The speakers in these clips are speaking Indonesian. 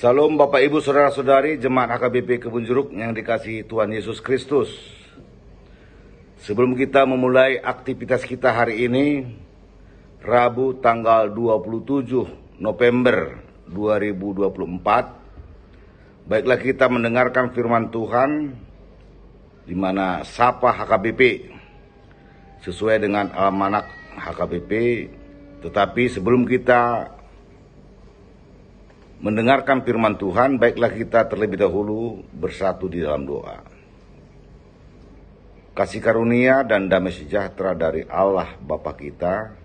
Salam Bapak Ibu Saudara-saudari Jemaat HKBP Kebun Jeruk yang dikasihi Tuhan Yesus Kristus. Sebelum kita memulai aktivitas kita hari ini, Rabu tanggal 27 November 2024, baiklah kita mendengarkan firman Tuhan di mana Sapa HKBP sesuai dengan almanak HKBP. Tetapi sebelum kita mendengarkan firman Tuhan, baiklah kita terlebih dahulu bersatu di dalam doa. Kasih karunia dan damai sejahtera dari Allah Bapa kita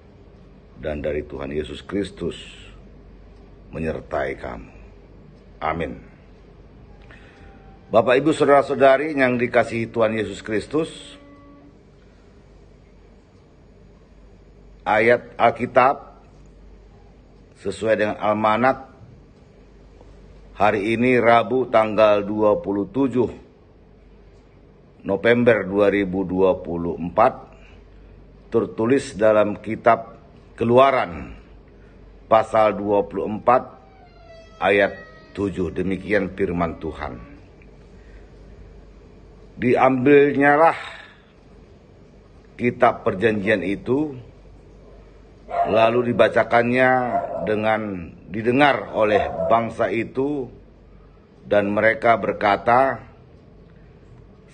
dan dari Tuhan Yesus Kristus menyertai kamu. Amin. Bapak Ibu Saudara-saudari yang dikasihi Tuhan Yesus Kristus, ayat Alkitab sesuai dengan almanak hari ini Rabu tanggal 27 November 2024 tertulis dalam kitab Keluaran pasal 24 ayat 7. Demikian firman Tuhan. Diambilnyalah kitab perjanjian itu, lalu dibacakannya dengan didengar oleh bangsa itu, dan mereka berkata,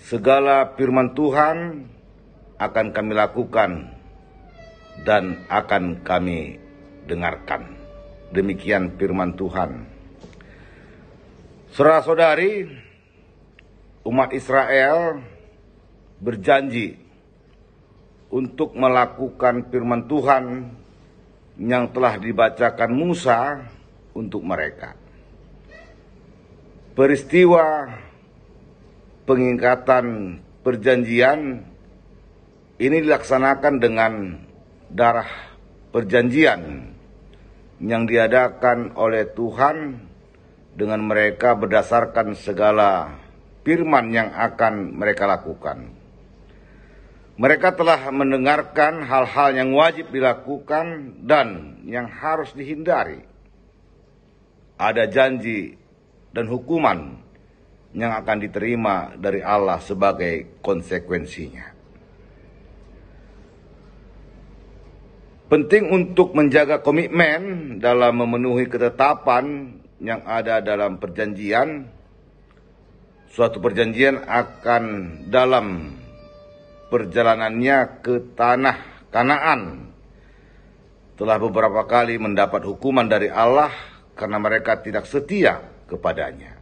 segala firman Tuhan akan kami lakukan dan akan kami dengarkan. Demikian firman Tuhan. Saudara-saudari, umat Israel berjanji untuk melakukan firman Tuhan yang telah dibacakan Musa untuk mereka. Peristiwa pengingkatan perjanjian ini dilaksanakan dengan darah perjanjian yang diadakan oleh Tuhan dengan mereka berdasarkan segala firman yang akan mereka lakukan. Mereka telah mendengarkan hal-hal yang wajib dilakukan dan yang harus dihindari. Ada janji dan hukuman yang akan diterima dari Allah sebagai konsekuensinya. Penting untuk menjaga komitmen dalam memenuhi ketetapan yang ada dalam perjanjian. Suatu perjanjian akan dalam perjalanannya ke tanah Kanaan telah beberapa kali mendapat hukuman dari Allah karena mereka tidak setia kepadanya.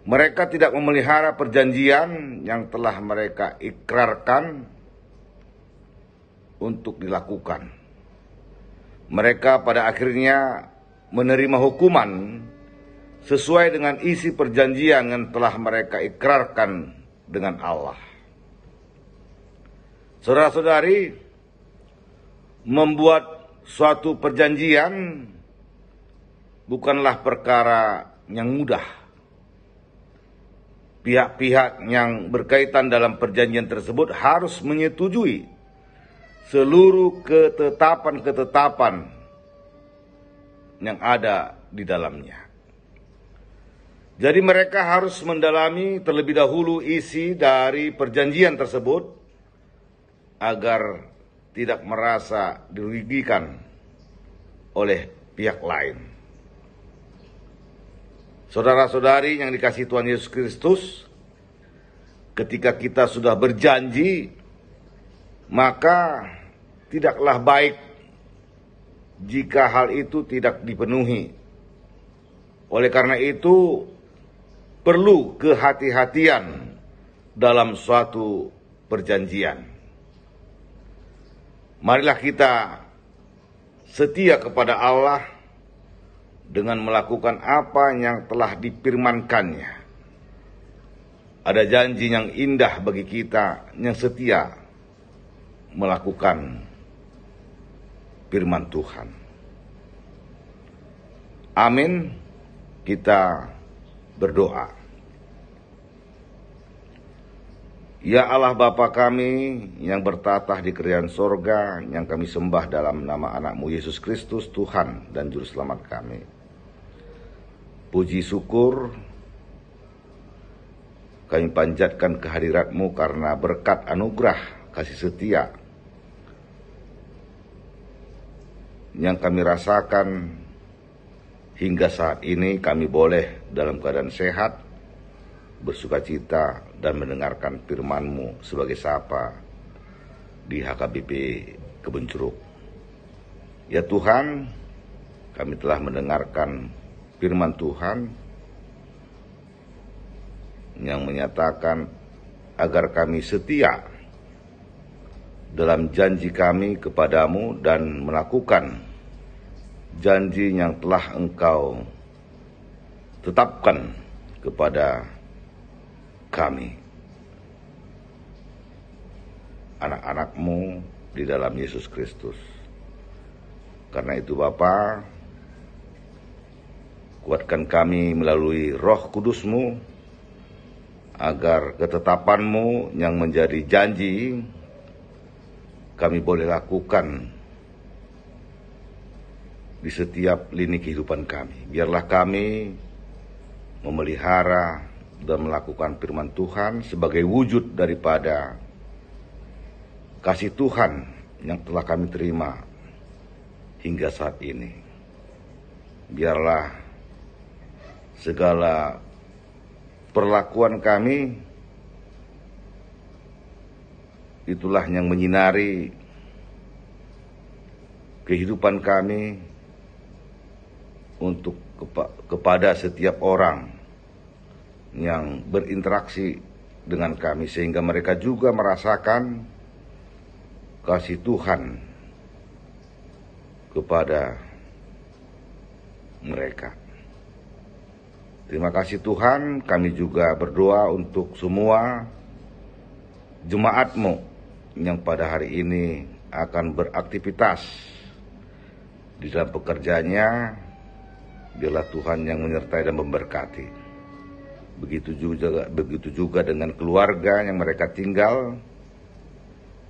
Mereka tidak memelihara perjanjian yang telah mereka ikrarkan untuk dilakukan. Mereka pada akhirnya menerima hukuman sesuai dengan isi perjanjian yang telah mereka ikrarkan dengan Allah. Saudara-saudari, membuat suatu perjanjian bukanlah perkara yang mudah. Pihak-pihak yang berkaitan dalam perjanjian tersebut harus menyetujui seluruh ketetapan-ketetapan yang ada di dalamnya. Jadi mereka harus mendalami terlebih dahulu isi dari perjanjian tersebut agar tidak merasa dirugikan oleh pihak lain. Saudara-saudari yang dikasihi Tuhan Yesus Kristus, ketika kita sudah berjanji, maka tidaklah baik jika hal itu tidak dipenuhi. Oleh karena itu, perlu kehati-hatian dalam suatu perjanjian. Marilah kita setia kepada Allah dengan melakukan apa yang telah difirmankannya. Ada janji yang indah bagi kita yang setia melakukan firman Tuhan. Amin. Kita berdoa. Ya Allah Bapa kami yang bertatah di kerajaan sorga, yang kami sembah dalam nama anak-Mu Yesus Kristus, Tuhan dan Juru Selamat kami. puji syukur kami panjatkan kehadirat-Mu karena berkat anugerah kasih setia yang kami rasakan hingga saat ini. Kami boleh dalam keadaan sehat, bersukacita, dan mendengarkan firman-Mu sebagai sapa di HKBP Kebun Curug. Ya Tuhan, kami telah mendengarkan firman Tuhan yang menyatakan agar kami setia dalam janji kami kepadamu dan melakukan janji yang telah Engkau tetapkan kepada kami, anak-anak-Mu di dalam Yesus Kristus. Karena itu Bapa, kuatkan kami melalui Roh Kudus-Mu, agar ketetapan-Mu yang menjadi janji kami boleh lakukan di setiap lini kehidupan kami. Biarlah kami memelihara dan melakukan firman Tuhan sebagai wujud daripada kasih Tuhan yang telah kami terima hingga saat ini. Biarlah segala perlakuan kami itulah yang menyinari kehidupan kami untuk kepada setiap orang yang berinteraksi dengan kami, sehingga mereka juga merasakan kasih Tuhan kepada mereka. Terima kasih Tuhan. Kami juga berdoa untuk semua jemaat-Mu yang pada hari ini akan beraktivitas di dalam pekerjaannya. Biarlah Tuhan yang menyertai dan memberkati. Begitu juga dengan keluarga yang mereka tinggal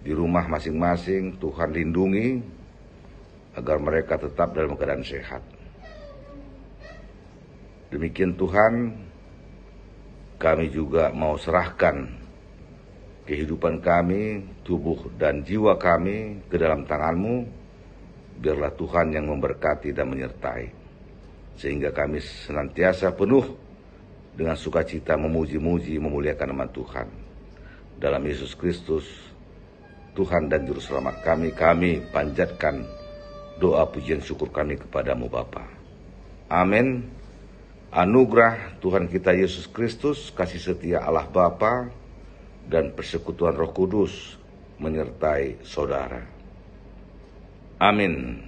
di rumah masing-masing. Tuhan lindungi agar mereka tetap dalam keadaan sehat. Demikian Tuhan, kami juga mau serahkan kehidupan kami, tubuh dan jiwa kami ke dalam tangan-Mu. Biarlah Tuhan yang memberkati dan menyertai, sehingga kami senantiasa penuh dengan sukacita memuji-muji, memuliakan nama Tuhan. Dalam Yesus Kristus, Tuhan dan Juru Selamat kami panjatkan doa pujian syukur kami kepadamu Bapa. Amin. Anugerah Tuhan kita Yesus Kristus, kasih setia Allah Bapa, dan persekutuan Roh Kudus menyertai saudara. Amin.